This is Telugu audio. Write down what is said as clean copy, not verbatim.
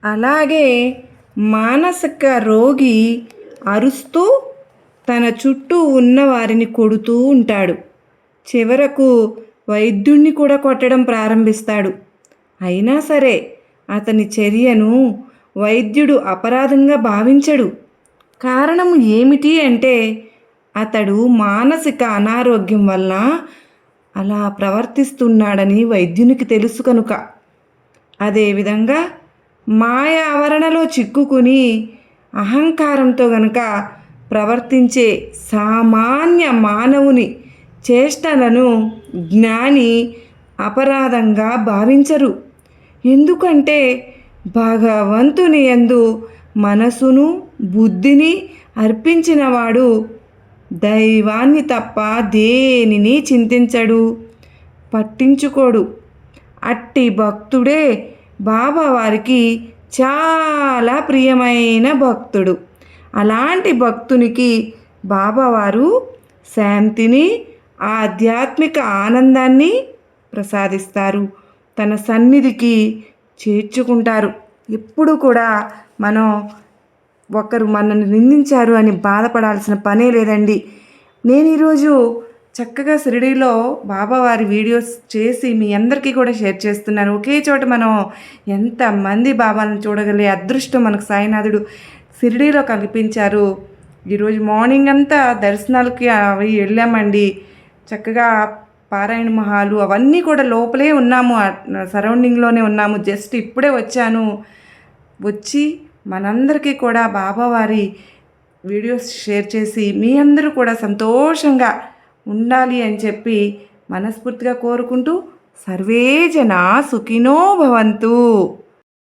అలాగే మానసిక రోగి అరుస్తూ తన చుట్టూ ఉన్న వారిని కొడుతూ ఉంటాడు. చివరకు వైద్యుణ్ణి కూడా కొట్టడం ప్రారంభిస్తాడు. అయినా సరే అతని చర్యను వైద్యుడు అపరాధంగా భావించడు. కారణం ఏమిటి అంటే అతడు మానసిక అనారోగ్యం వల్ల అలా ప్రవర్తిస్తున్నాడని వైద్యునికి తెలుసు కనుక. అదేవిధంగా మాయ ఆవరణలో చిక్కుకుని అహంకారంతో గనుక ప్రవర్తించే సామాన్య మానవుని చేష్టలను జ్ఞాని అపరాధంగా భావించరు. ఎందుకంటే భగవంతుని యందు మనసును బుద్ధిని అర్పించినవాడు దైవాన్ని తప్ప దేనిని చింతించడు, పట్టించుకోడు. అట్టి భక్తుడే బాబావారికి చాలా ప్రియమైన భక్తుడు. అలాంటి భక్తునికి బాబావారు శాంతిని, ఆధ్యాత్మిక ఆనందాన్ని ప్రసాదిస్తారు, తన సన్నిధికి చేర్చుకుంటారు. ఎప్పుడు కూడా మనం ఒకరు మనల్ని నిందించారు అని బాధపడాల్సిన పనే లేదండి. నేను ఈరోజు చక్కగా షిరిడీలో బాబావారి వీడియోస్ చేసి మీ అందరికీ కూడా షేర్ చేస్తున్నాను. ఒకే చోట మనం ఎంతమంది బాబాలను చూడగలిగే అదృష్టం మనకు సాయినాథుడు షిరిడీలో కల్పించారు. ఈరోజు మార్నింగ్ అంతా దర్శనాలకి అవి వెళ్ళామండి. చక్కగా పారాయణ మహాలు అవన్నీ కూడా లోపలే ఉన్నాము, సరౌండింగ్లోనే ఉన్నాము. జస్ట్ ఇప్పుడే వచ్చి మనందరికీ కూడా బాబావారి వీడియోస్ షేర్ చేసి మీ అందరూ కూడా సంతోషంగా ఉండాలి అని చెప్పి మనస్ఫూర్తిగా కోరుకుంటూ సర్వే జనా సుఖినో భవంతు.